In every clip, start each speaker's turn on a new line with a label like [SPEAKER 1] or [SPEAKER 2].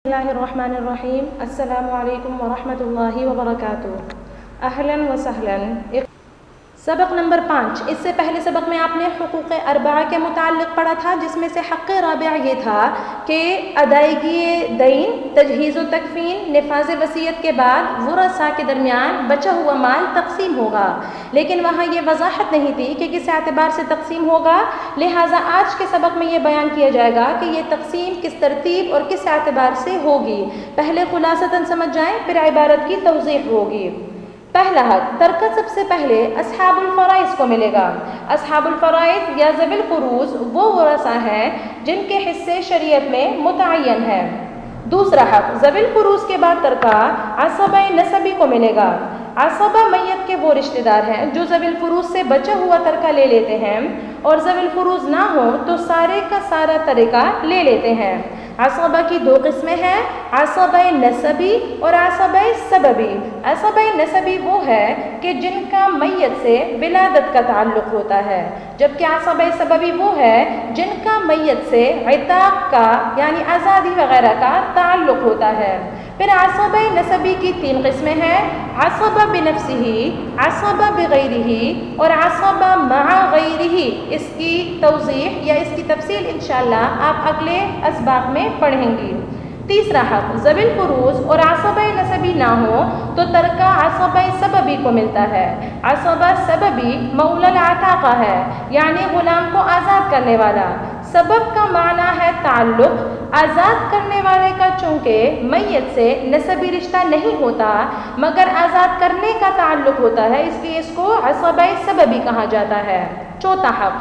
[SPEAKER 1] اللہ الرحمن الرحیم السلام علیکم ورحمۃ اللہ وبرکاتہ. اہلا وسہلا. سبق نمبر 5. اس سے پہلے سبق میں آپ نے حقوق اربعہ کے متعلق پڑھا تھا، جس میں سے حق رابع یہ تھا کہ ادائیگی دین، تجہیز و تکفین، نفاذ وصیت کے بعد ورثاء کے درمیان بچا ہوا مال تقسیم ہوگا. لیکن وہاں یہ وضاحت نہیں تھی کہ کس اعتبار سے تقسیم ہوگا، لہٰذا آج کے سبق میں یہ بیان کیا جائے گا کہ یہ تقسیم کس ترتیب اور کس اعتبار سے ہوگی. پہلے خلاصتاً سمجھ جائیں، پھر عبارت کی توضیح ہوگی. پہلا حق، ترکہ سب سے پہلے اصحاب الفرائض کو ملے گا. اصحاب الفرائض یا ذوی الفروض وہ ورثاء ہیں جن کے حصے شریعت میں متعین ہیں. دوسرا حق، ذوی الفروض کے بعد ترکہ عصبہ نسبی کو ملے گا. عصبہ میت کے وہ رشتہ دار ہیں جو ذوی الفروض سے بچا ہوا ترکہ لے لیتے ہیں، اور ذوی الفروض نہ ہو تو سارے کا سارا ترکہ لے لیتے ہیں. عصبہ کی دو قسمیں ہیں، عصبہ نسبی اور عصبہ سببی. عصبہ نسبی وہ ہے کہ جن کا میت سے ولادت کا تعلق ہوتا ہے، جبکہ عصبہ سببی وہ ہے جن کا میت سے عتاق کا یعنی آزادی وغیرہ کا تعلق ہوتا ہے. پھر عصبہ نسبی کی 3 قسمیں ہیں، عصبہ بنفسہ، عصبہ بغیرہ اور عصبہ مع غیرہ. اس کی توضیح یا اس کی تفصیل انشاءاللہ آپ اگلے اسباق میں پڑھیں گی. تیسرا حق، ذوی الفروض اور عصبہ نسبی نہ ہو تو ترکہ عصبہ سببی کو ملتا ہے. عصبہ سببی مولا العتاقہ ہے، یعنی غلام کو آزاد کرنے والا. سبب کا معنی ہے تعلق. آزاد کرنے والے کا چونکہ میت سے نسبی رشتہ نہیں ہوتا مگر آزاد کرنے کا تعلق ہوتا ہے، اس لیے اس کو عصبہ سببی کہا جاتا ہے. چوتھا حق،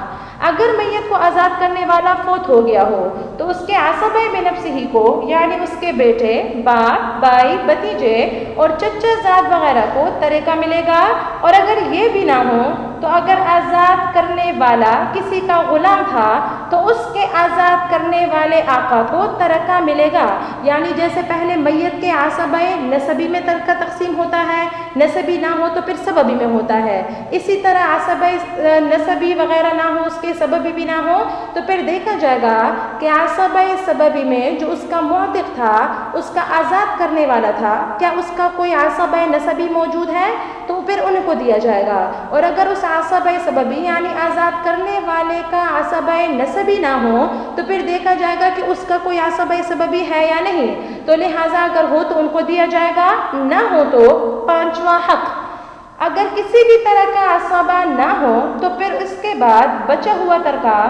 [SPEAKER 1] اگر میت کو آزاد کرنے والا فوت ہو گیا ہو تو اس کے عصبہ بنفسہ کو یعنی اس کے بیٹے، باپ، بھائی، بھتیجے اور چچا زاد وغیرہ کو ترکہ ملے گا. اور اگر یہ بھی نہ ہو تو اگر آزاد کرنے والا کسی کا غلام تھا تو اس کے آزاد کرنے والے آقا کو ترکہ ملے گا. یعنی جیسے پہلے میت کے عصبہ نسبی میں ترکہ تقسیم ہوتا ہے، نسبی نہ ہو تو پھر سببی میں ہوتا ہے، اسی طرح عصبہ نسبی وغیرہ نہ ہو، اس کے سببی بھی نہ ہو تو پھر دیکھا جائے گا کہ عصبہ سببی میں جو اس کا معتق تھا، اس کا آزاد کرنے والا تھا، کیا اس کا کوئی عصبہ نسبی موجود ہے تو پھر ان کو دیا جائے گا. اور اگر اس عصبہ سببی یعنی آزاد کرنے والے کا عصبہ نسبی نہ ہو تو پھر دیکھا جائے گا کہ اس کا کوئی عصبہ سببی ہے یا نہیں، تو لہٰذا اگر ہو تو ان کو دیا جائے گا، نہ ہو تو پانچواں حق، اگر کسی بھی طرح کا عصبہ نہ ہو تو پھر اس کے بعد بچا ہوا ترکہ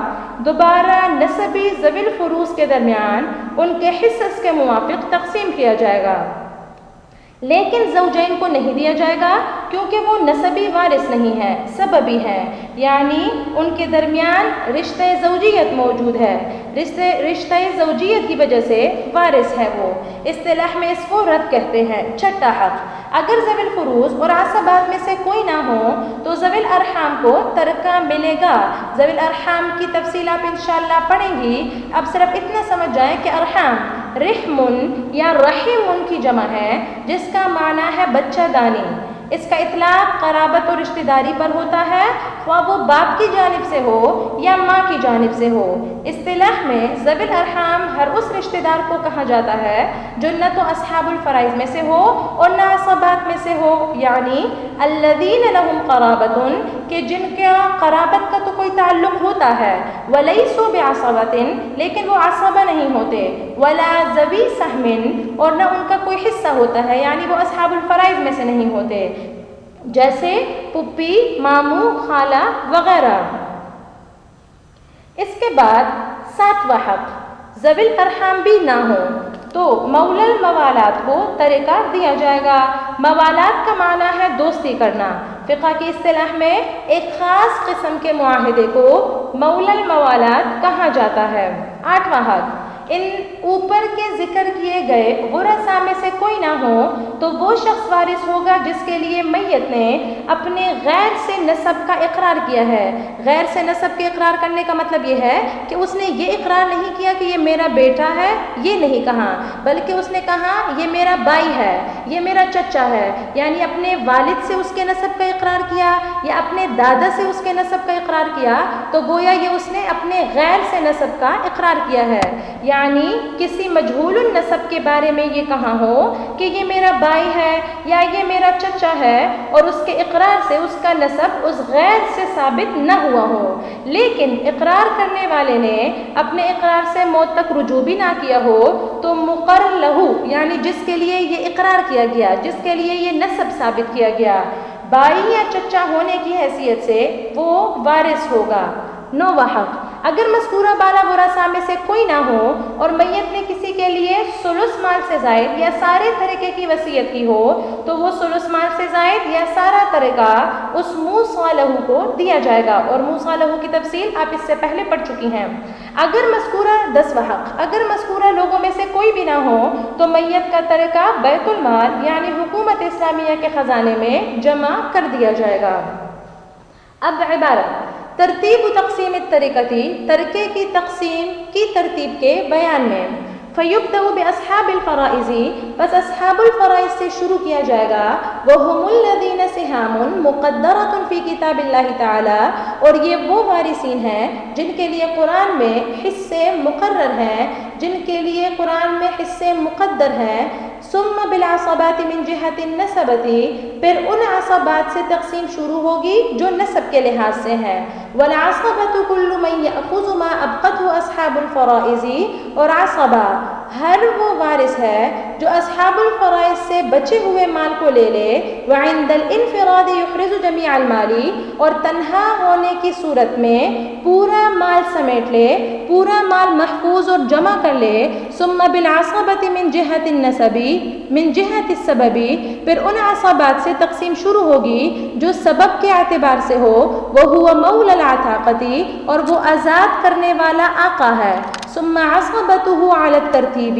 [SPEAKER 1] دوبارہ نسبی ذوی الفروض کے درمیان ان کے حصص کے موافق تقسیم کیا جائے گا. لیکن زوجین کو نہیں دیا جائے گا کیونکہ وہ نسبی وارث نہیں ہے، سببی ہے، یعنی ان کے درمیان رشتہ زوجیت موجود ہے، رشتہ زوجیت کی وجہ سے وارث ہے وہ. اصطلاح میں اس کو رد کہتے ہیں. چھٹا حق، اگر ذوی الفروض اور عصبات میں سے کوئی نہ ہو تو ذوی الارحام کو ترکہ ملے گا. ذوی الارحام کی تفصیل آپ انشاءاللہ پڑھیں گی. اب صرف اتنا سمجھ جائیں کہ ارحام رحم یا رحم کی جمع ہے جس کا معنی ہے بچہ دانی. اس کا اطلاق قرابت اور رشتہ داری پر ہوتا ہے، خواہ وہ باپ کی جانب سے ہو یا ماں کی جانب سے ہو. اصطلاح میں ذوی الارحام ہر اس رشتہ دار کو کہا جاتا ہے جو نہ تو اصحاب الفرائض میں سے ہو اور نہ عصبات میں سے ہو، یعنی الذین لہم قرابۃ، کہ جن کا قرابت کا تو کوئی تعلق ہوتا ہے، ولیسوا بعصبۃ، لیکن وہ عصبہ نہیں ہوتے، ولا ذوی سہم، اور نہ ان کا کوئی حصہ ہوتا ہے، یعنی وہ اصحاب الفرائض میں سے نہیں ہوتے، جیسے پھپھی، ماموں، خالہ وغیرہ. اس کے بعد 7واں حق، ذوی الارحام بھی نہ ہو تو مولا الموالات کو ترکہ دیا جائے گا. موالات کا معنی ہے دوستی کرنا. فقہ کی اصطلاح میں ایک خاص قسم کے معاہدے کو مولا الموالات کہا جاتا ہے. 8واں حق، ان اوپر کے ذکر کیے گئے ورثاء میں سے کوئی نہ ہو تو وہ شخص وارث ہوگا جس کے لیے میت نے اپنے غیر سے نسب کا اقرار کیا ہے. غیر سے نسب کے اقرار کرنے کا مطلب یہ ہے کہ اس نے یہ اقرار نہیں کیا کہ یہ میرا بیٹا ہے، یہ نہیں کہا، بلکہ اس نے کہا یہ میرا بھائی ہے، یہ میرا چچا ہے، یعنی اپنے والد سے اس کے نسب کا اقرار کیا یا اپنے دادا سے اس کے نسب کا اقرار کیا، تو گویا یہ اس نے اپنے غیر سے نسب کا اقرار کیا ہے. یعنی کسی مجہول النسب کے بارے میں یہ کہا ہو کہ یہ میرا بھائی ہے یا یہ میرا چچا ہے اور اس کے اقرار سے اس کا نسب اس غیر سے ثابت نہ ہوا ہو، لیکن اقرار کرنے والے نے اپنے اقرار سے موت تک رجوع بھی نہ کیا ہو، تو مقر لہو یعنی جس کے لیے یہ اقرار کیا گیا، جس کے لیے یہ نسب ثابت کیا گیا، بھائی یا چچا ہونے کی حیثیت سے وہ وارث ہوگا۔ نوواں حق، اگر مذکورہ بالا ورثاء میں سے کوئی نہ ہو اور میت نے کسی کے لیے ثلث مال سے زائد یا سارے ترکے کی وصیت کی ہو تو وہ ثلث مال سے زائد یا سارا ترکہ اس موصی لہو کو دیا جائے گا، اور موصی لہو کی تفصیل آپ اس سے پہلے پڑھ چکی ہیں۔ اگر مذکورہ 10واں حق، اگر مذکورہ لوگوں میں سے کوئی بھی نہ ہو تو میت کا ترکہ بیت المال یعنی حکومت اسلامیہ کے خزانے میں جمع کر دیا جائے گا۔ اب عبارت ترتیب و تقسیم الترکتی، ترکے کی تقسیم کی ترتیب کے بیان میں، فیبدأ باصحاب الفرائض، بس اصحاب الفرائض سے شروع کیا جائے گا، وهم الذین سہام مقدرۃ فی کتاب اللہ تعالی، اور یہ وہ وارثین ہیں جن کے لیے قرآن میں حصے مقرر ہیں، جن کے لیے قرآن میں حصے مقدر ہیں، ثم بالعصبات من جہت النسبتی، پھر ان عصبات سے تقسیم شروع ہوگی جو نسب کے لحاظ سے ہیں، والعصبۃ کل من یأخذ ما ابقته اصحاب الفرائض، اور عصبہ ہر وہ وارث ہے جو اصحاب الفرائض سے بچے ہوئے مال کو لے لے، وعند الانفراد یحرز جمیع المال، اور تنہا ہونے کی صورت میں پورا مال سمیٹ لے، پورا مال محفوظ اور جمع کر لے، ثم بالعصبۃ من جہت النسب، من جہت السبب، پھر ان عصبات سے تقسیم شروع ہوگی جو سبب کے اعتبار سے ہو، وہو مولی العتاقۃ، اور وہ آزاد کرنے والا آقا ہے، ثم عصبته علی الترتیب،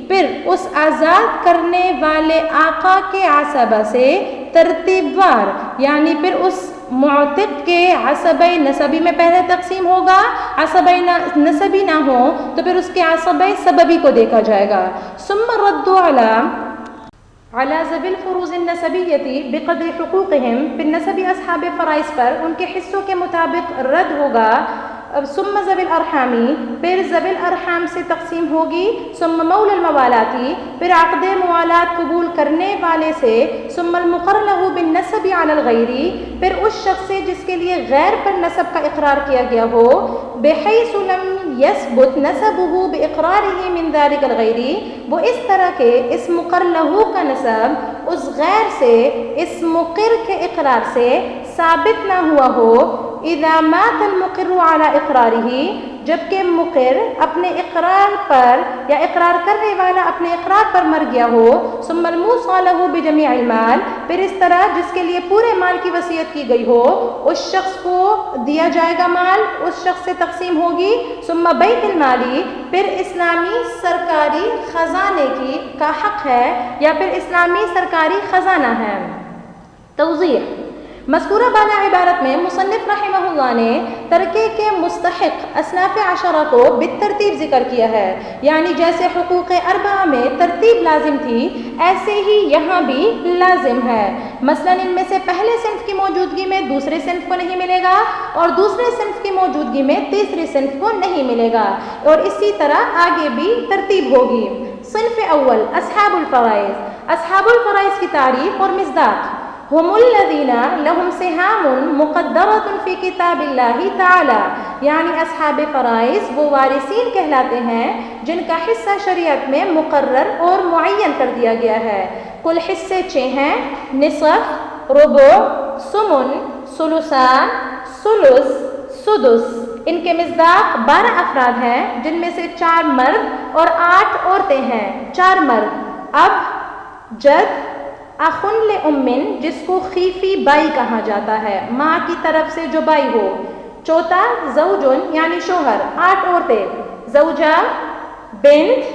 [SPEAKER 1] پھر اس آزاد کرنے والے آقا کے عصبہ سے ترتیب وار، یعنی پھر اس معتق کے عصبہ نسبی میں پہلے تقسیم ہوگا، عصبہ نسبی نہ ہو تو پھر اس کے عصبہ سببی کو دیکھا جائے گا، ثم رد علی ذوی الفروض النسبیۃ بقدر حقوقہم، پھر نسبی اصحاب فرائض پر ان کے حصوں کے مطابق رد ہوگا، ثم ذوی الارحام، پھر ذوی الارحام سے تقسیم ہوگی، ثم مولی الموالات، پھر عقد موالات قبول کرنے والے سے، ثم المقر لہ بالنسب علی الغیر، پھر اس شخص سے جس کے لیے غیر پر نسب کا اقرار کیا گیا ہو، بحیث لم یثبت نسبہ باقرارہ من ذلک الغیر، وہ اس طرح کے اس مقر لہ کا نسب اس غیر سے اس مقر کے اقرار سے ثابت نہ ہوا ہو، اذا مات المقر علی اقرارہ، جبکہ مقر اپنے اقرار پر یا اقرار کرنے والا اپنے اقرار پر مر گیا ہو، ثم الموصی لہ بجمیع المال، پھر اس طرح جس کے لیے پورے مال کی وصیت کی گئی ہو اس شخص کو دیا جائے گا مال، اس شخص سے تقسیم ہوگی، ثم بیت المالی، پھر اسلامی سرکاری خزانے کی کا حق ہے یا پھر اسلامی سرکاری خزانہ ہے۔ توضیح، مذکورہ بالا عبارت میں مصنف رحمہ اللہ نے ترکے کے مستحق اصناف عشرہ کو بالترتیب ذکر کیا ہے، یعنی جیسے حقوق اربعہ میں ترتیب لازم تھی ایسے ہی یہاں بھی لازم ہے، مثلا ان میں سے پہلے صنف کی موجودگی میں دوسرے صنف کو نہیں ملے گا اور دوسرے صنف کی موجودگی میں تیسرے صنف کو نہیں ملے گا، اور اسی طرح آگے بھی ترتیب ہوگی۔ صنف اول اصحاب الفرائض، اصحاب الفرائض کی تعریف اور مصداق، ہم الذین لہم سہام مقدرۃ فی کتاب اللہ تعالی، یعنی اصحاب فرائض وہ وارثین کہلاتے ہیں جن کا حصہ شریعت میں مقرر اور معین کر دیا گیا ہے۔ کل حصے 6 ہیں، نصف، ربع، ثمن، ثلثان، ثلث، سدس۔ ان کے مصداق 12 افراد ہیں جن میں سے 4 مرد اور 8 عورتیں ہیں۔ 4 مرد، اب، جد، اخن لأمن جس کو خیفی بائی کہا جاتا ہے، ماں کی طرف سے جو بائی ہو، چوتھا زوجن یعنی شوہر، 8 عورتیں، زوجہ، بنت،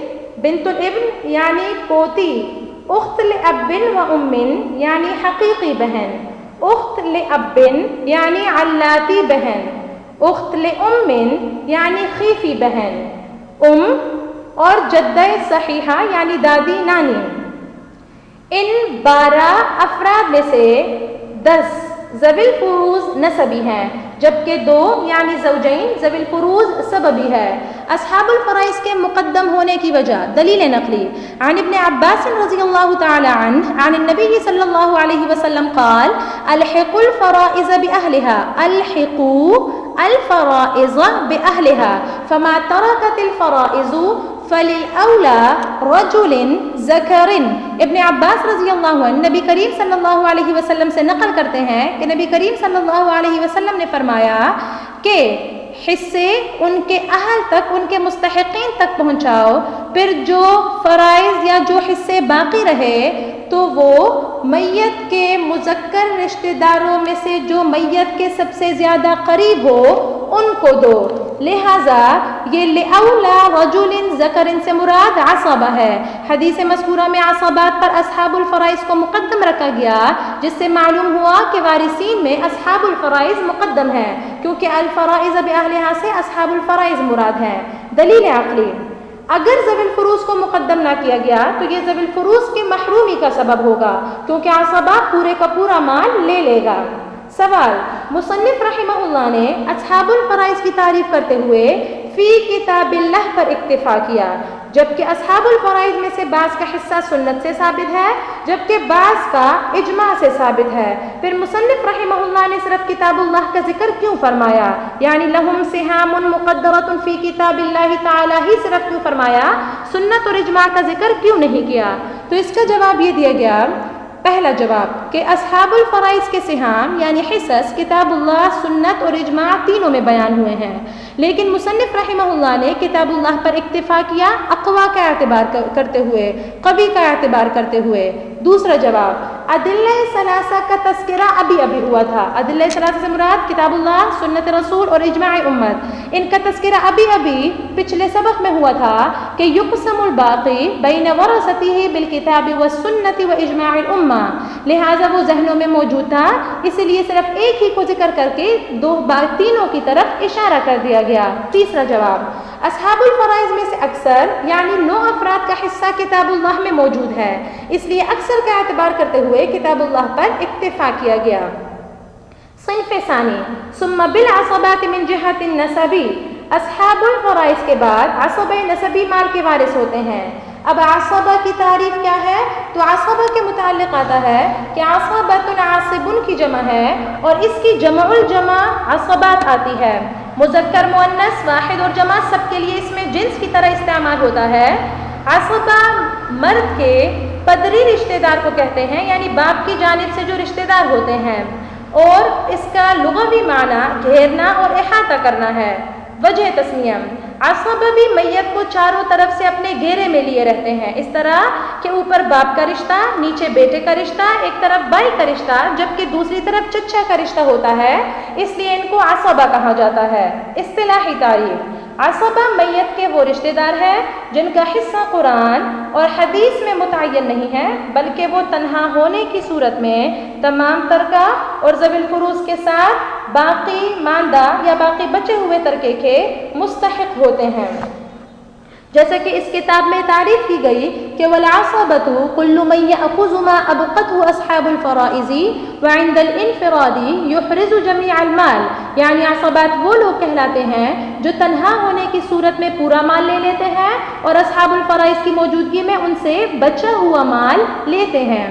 [SPEAKER 1] بنت الابن یعنی پوتی، اخت لأب و امن یعنی حقیقی بہن، اخت لأب یعنی علاتی بہن، اخت لأم یعنی خیفی بہن، اور جدہ صحیحہ یعنی دادی نانی۔ ان 12 افراد میں سے 10 ذوی الفروض نسبی ہیں جبکہ دو یعنی زوجین ذوی الفروض سببی ہے۔ اصحاب الفرائض کے مقدم ہونے کی وجہ دلیل نقلی عن ابن عباس رضی اللہ تعالی عنہ عن النبی صلی اللہ علیہ وسلم قال الحقوا الفرائض بأهلها الحقوا الفرائض بأهلها فما تركت الفرائض فللأولى رجل ذکر۔ ابن عباس رضی اللہ عنہ نبی کریم صلی اللہ علیہ وسلم سے نقل کرتے ہیں کہ نبی کریم صلی اللہ علیہ وسلم نے فرمایا کہ حصے ان کے اہل تک، ان کے مستحقین تک پہنچاؤ، پھر جو فرائض یا جو حصے باقی رہے تو وہ میت کے مذکر رشتہ داروں میں سے جو میت کے سب سے زیادہ قریب ہو ان کو دو۔ لہٰذا یہ لأولا رجل ذکر سے مراد عصبہ ہے۔ حدیث مذکورہ میں عصبات پر اصحاب الفرائض کو مقدم رکھا گیا، جس سے معلوم ہوا کہ وارثین میں اصحاب الفرائض مقدم ہے، کیونکہ الفرائض بأہلہا سے اصحاب الفرائض مراد ہیں۔ دلیل عقلی اگر ذوی الفروض کو مقدم نہ کیا گیا تو یہ ذوی الفروض کی محرومی کا سبب ہوگا، کیونکہ عصبہ پورے کا پورا مال لے لے گا۔ سوال، مصنف رحمہ اللہ نے اصحاب الفرائض کی تعریف کرتے ہوئے فی کتاب اللہ پر اکتفا کیا، جبکہ اصحاب الفرائض میں سے بعض کا حصہ سنت سے ثابت ہے جبکہ بعض کا اجماع سے ثابت ہے۔ پھر مصنف رحمہ اللہ نے صرف کتاب اللہ کا ذکر کیوں فرمایا؟ یعنی لہم سہام مقدرۃ فی کتاب اللہ تعالی ہی صرف کیوں فرمایا؟ سنت اور اجماع کا ذکر کیوں نہیں کیا؟ تو اس کا جواب یہ دیا گیا، پہلا جواب کہ اصحاب الفرائض کے سہام یعنی حصص کتاب اللہ، سنت اور اجماع تینوں میں بیان ہوئے ہیں، لیکن مصنف رحمہ اللہ نے کتاب اللہ پر اکتفا کیا اقوا کا اعتبار کرتے ہوئے، قوی کا اعتبار کرتے ہوئے۔ دوسرا جواب، ادلہ ثلاثہ کا تذکرہ ابھی ہوا تھا۔ ادلہ ثلاثہ سے مراد کتاب اللہ، سنت رسول اور اجماع امت، ان کا تذکرہ ابھی پچھلے سبق میں ہوا تھا کہ یقسم الباقی بین ورثتہ بالکتاب والسنت واجماع الامہ، لہٰذا وہ ذہنوں میں موجود تھا، اسی لیے صرف ایک ہی کو ذکر کر کے تینوں کی طرف اشارہ کر دیا گیا۔ تیسرا جواب، اصحاب الفرائض میں سے اکثر یعنی 9 افراد کا حصہ کتاب اللہ میں موجود ہے، اس لیے اکثر کا اعتبار کرتے ہوئے کتاب اللہ پر اکتفا کیا گیا۔ صنف ثانی، ثم بالعصبات من جہت النسبی، اصحاب الفرائض کے بعد عصبہ نسبی مال کے وارث ہوتے ہیں۔ اب عصبہ کی تعریف کیا ہے؟ تو عصبہ کے متعلق آتا ہے کہ عصبۃ عاصب کی جمع ہے اور اس کی جمع الجمع عصبات آتی ہے۔ مذکر مؤنث واحد اور جمع سب کے لیے اس میں جنس کی طرح استعمال ہوتا ہے۔ عصبہ مرد کے پدری رشتہ دار کو کہتے ہیں، یعنی باپ کی جانب سے جو رشتہ دار ہوتے ہیں، اور اس کا لغوی معنی گھیرنا اور احاطہ کرنا ہے۔ وجہ تسمیہ، عصبہ بھی میت کو چاروں طرف سے اپنے گھیرے میں لیے رہتے ہیں، اس طرح کہ اوپر باپ کا رشتہ، نیچے بیٹے کا رشتہ، ایک طرف بھائی کا رشتہ جبکہ دوسری طرف چچا کا رشتہ ہوتا ہے، اس لیے ان کو عصبہ کہا جاتا ہے۔ اصطلاحی تعریف، عصبہ میت کے وہ رشتہ دار ہیں جن کا حصہ قرآن اور حدیث میں متعین نہیں ہے، بلکہ وہ تنہا ہونے کی صورت میں تمام ترکہ اور ذوی الفروض کے ساتھ باقی ماندہ یا باقی بچے ہوئے ترکے کے مستحق ہوتے ہیں۔ جیسا کہ اس کتاب میں تعریف کی گئی کہ والعصبۃ کل من یأخذ ما ابقته اصحاب الفرائض وعند الانفراد یحرز جمیع المال، یعنی عصبات وہ لوگ کہلاتے ہیں جو تنہا ہونے کی صورت میں پورا مال لے لیتے ہیں اور اصحاب الفرائض کی موجودگی میں ان سے بچا ہوا مال لیتے ہیں۔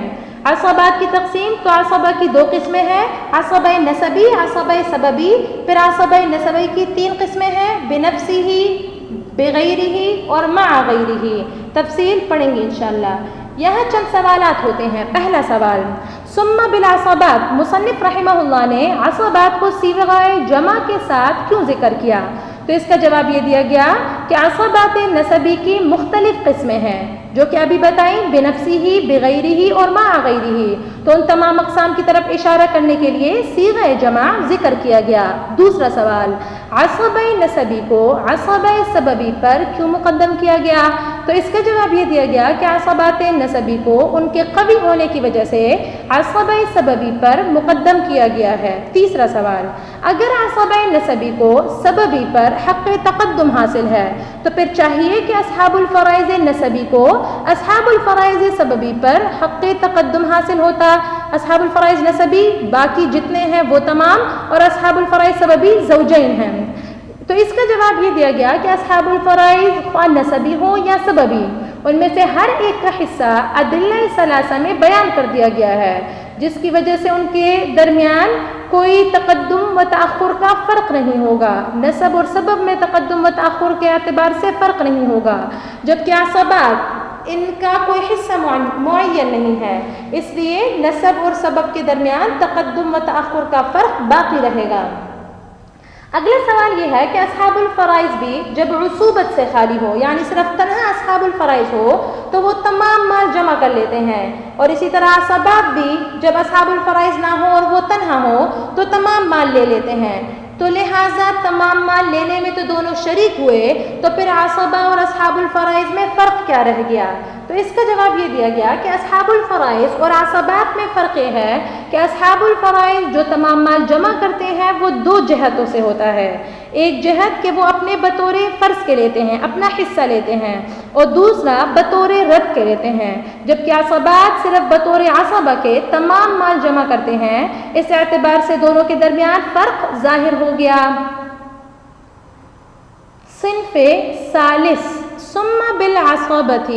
[SPEAKER 1] عصبات کی تقسیم، تو عصبہ کی 2 قسمیں ہیں، عصبہ نسبی، عصبہ سببی۔ پھر عصبہ نسبی کی 3 قسمیں ہیں، بنفسہ، بغیرہ اور مع غیرہ۔ تفصیل پڑھیں گے انشاءاللہ۔ یہاں چند سوالات ہوتے ہیں۔ پہلا سوال، ثم بالعصبات، مصنف رحمہ اللہ نے عصبات کو صیغہ جمع کے ساتھ کیوں ذکر کیا؟ تو اس کا جواب یہ دیا گیا کہ عصبات نسبی کی مختلف قسمیں ہیں جو کہ ابھی بتائیں، بنفسہ، بغیرہ اور مع غیرہ، تو ان تمام اقسام کی طرف اشارہ کرنے کے لیے صیغہ جمع ذکر کیا گیا۔ دوسرا سوال، عصبہ نسبی کو عصبہ سببی پر کیوں مقدم کیا گیا؟ تو اس کا جواب یہ دیا گیا کہ عصبات نسبی کو ان کے قوی ہونے کی وجہ سے عصبہ سببی پر مقدم کیا گیا ہے۔ تیسرا سوال، اگر عصبہ نسبی کو سببی پر حق تقدم حاصل ہے تو پھر چاہیے کہ اصحاب الفرائض نسبی کو اصحاب الفرائض سببی پر حق تقدم حاصل ہوتا. اصحاب الفرائض نسبی باقی جتنے ہیں وہ تمام، اور اصحاب الفرائض سببی زوجین ہیں. تو اس کا جواب یہ دیا گیا کہ اصحاب الفرائض خواہ نسبی ہو یا سببی، ان میں سے ہر ایک کا حصہ ادلہ ثلاثہ میں بیان کر دیا گیا ہے، جس کی وجہ سے ان کے درمیان کوئی تقدم و تأخر کا فرق نہیں ہوگا. نسب اور سبب میں تقدم و تأخر کے اعتبار سے فرق نہیں ہوگا، جبکہ عصبات ان کا کوئی حصہ معین نہیں ہے، اس لیے نسب اور سبب کے درمیان تقدم و تأخر کا فرق باقی رہے گا. اگلا سوال یہ ہے کہ اصحاب الفرائض بھی جب عصوبت سے خالی ہو، یعنی صرف تنہا اصحاب الفرائض ہو، تو وہ تمام مال جمع کر لیتے ہیں، اور اسی طرح عصبات بھی جب اصحاب الفرائض نہ ہو اور وہ تنہا ہو تو تمام مال لے لیتے ہیں. تو لہٰذا تمام مال لینے میں تو دونوں شریک ہوئے، تو پھر عصبہ اور اصحاب الفرائض میں فرق کیا رہ گیا؟ تو اس کا جواب یہ دیا گیا کہ اصحاب الفرائض اور عصبات میں فرق یہ ہے کہ اصحاب الفرائض جو تمام مال جمع کرتے ہیں وہ دو جہتوں سے ہوتا ہے. ایک جہت کہ وہ اپنے بطور فرض کے لیتے ہیں، اپنا حصہ لیتے ہیں، اور دوسرا بطور رد کے لیتے ہیں، جبکہ عصبات صرف بطور عصبہ کے تمام مال جمع کرتے ہیں. اس اعتبار سے دونوں کے درمیان فرق ظاہر ہو گیا. صنف ثالث ثم بالعصبة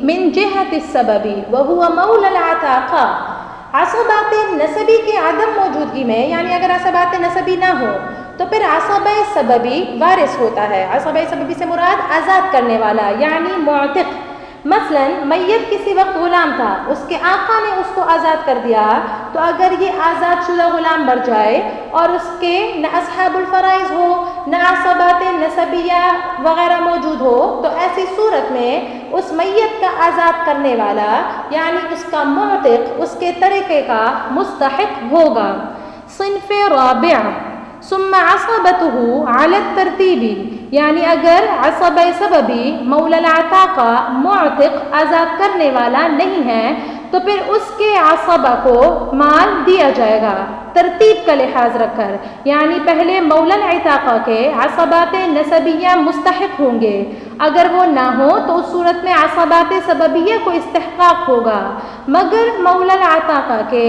[SPEAKER 1] من جهة السبب وهو مولى العتاقة. عصبات نسبی کے عدم موجودگی میں، یعنی اگر عصبات نسبی نہ ہو تو پھر عصبہ سببی وارث ہوتا ہے. عصبہ سببی سے مراد آزاد کرنے والا یعنی معتق. مثلا میت کسی وقت غلام تھا، اس کے آقا نے اس کو آزاد کر دیا، تو اگر یہ آزاد شدہ غلام مر جائے اور اس کے نہ اصحاب الفرائض ہو نہ عصبات نسبیہ وغیرہ موجود ہو، تو ایسی صورت میں اس میت کا آزاد کرنے والا یعنی اس کا معتق اس کے طریقے کا مستحق ہوگا. صنف رابع ثم عصبته على الترتیب، یعنی اگر عصبہ سببی مولا العتاقہ معتق آزاد کرنے والا نہیں ہے تو پھر اس کے عصبہ کو مال دیا جائے گا ترتیب کا لحاظ رکھ کر، یعنی پہلے مولا العتاقہ کے عصبات نسبیہ مستحق ہوں گے. اگر وہ نہ ہو تو اس صورت میں عصبات سببیہ کو استحقاق ہوگا، مگر مولا العتاقہ کے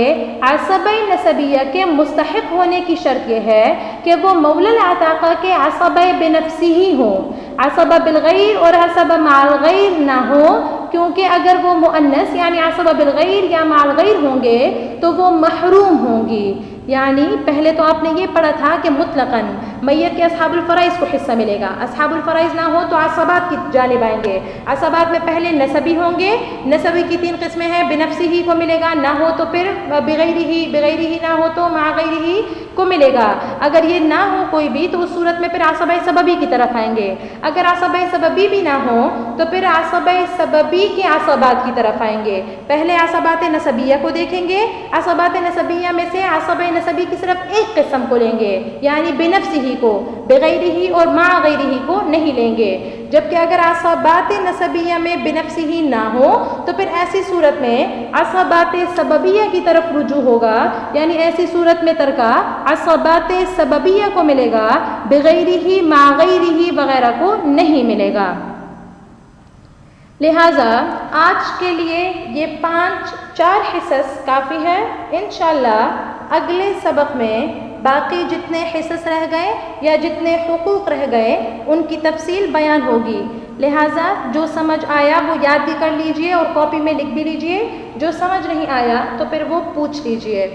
[SPEAKER 1] عصبہ نسبیہ کے مستحق ہونے کی شرط یہ ہے کہ وہ مولا العتاقہ کے عصبہ بنفسی ہی ہوں، عصبہ بالغیر اور عصبہ مع الغیر نہ ہو، کیونکہ اگر وہ مؤنث یعنی عصبہ بالغیر یا مع الغیر ہوں گے تو وہ محروم ہوں گی. یعنی پہلے تو آپ نے یہ پڑھا تھا کہ مطلقاً میت کے اصحاب الفرائض کو حصہ ملے گا، اصحاب الفرائض نہ ہو تو عصبات کی جانب آئیں گے. عصبات میں پہلے نسبی ہوں گے، نسبی کی 3 قسمیں ہیں، بنفسی ہی کو ملے گا، نہ ہو تو پھر بغیر ہی نہ ہو تو مع غیر ہی کو ملے گا. اگر یہ نہ ہو کوئی بھی تو اس صورت میں پھر عصبہ سببی کی طرف آئیں گے. اگر عصبہ سببی بھی نہ ہو تو پھر عصبہ سببی کے عصبات کی طرف آئیں گے. پہلے عصبات نسبیہ کو دیکھیں گے، عصبات نسبیہ میں سے عصبہ نسبی کی صرف ایک قسم کو لیں گے، یعنی بنفسی ہی کو، بغیر ہی اور مع غیر ہی کو نہیں لیں گے. جبکہ اگر عصبات نسبیہ میں بنفسی ہی نہ ہو تو پھر ایسی صورت میں عصبات سببیہ کی طرف رجوع ہوگا، یعنی ایسی صورت میں ترکہ عصبات سببیہ کو ملے گا، بغیر ہی مع غیر ہی وغیرہ کو نہیں ملے گا. لہٰذا آج کے لیے یہ 4 حصص کافی ہے. انشاءاللہ اگلے سبق میں باقی جتنے حصص رہ گئے یا جتنے حقوق رہ گئے ان کی تفصیل بیان ہوگی. لہٰذا جو سمجھ آیا وہ یاد بھی کر لیجئے اور کاپی میں لکھ بھی لیجئے، جو سمجھ نہیں آیا تو پھر وہ پوچھ لیجئے.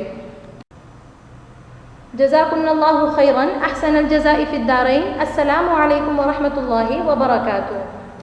[SPEAKER 1] جزاکم اللہ خیرا، احسن الجزاء فی الدارین. السلام علیکم ورحمۃ اللہ وبرکاتہ.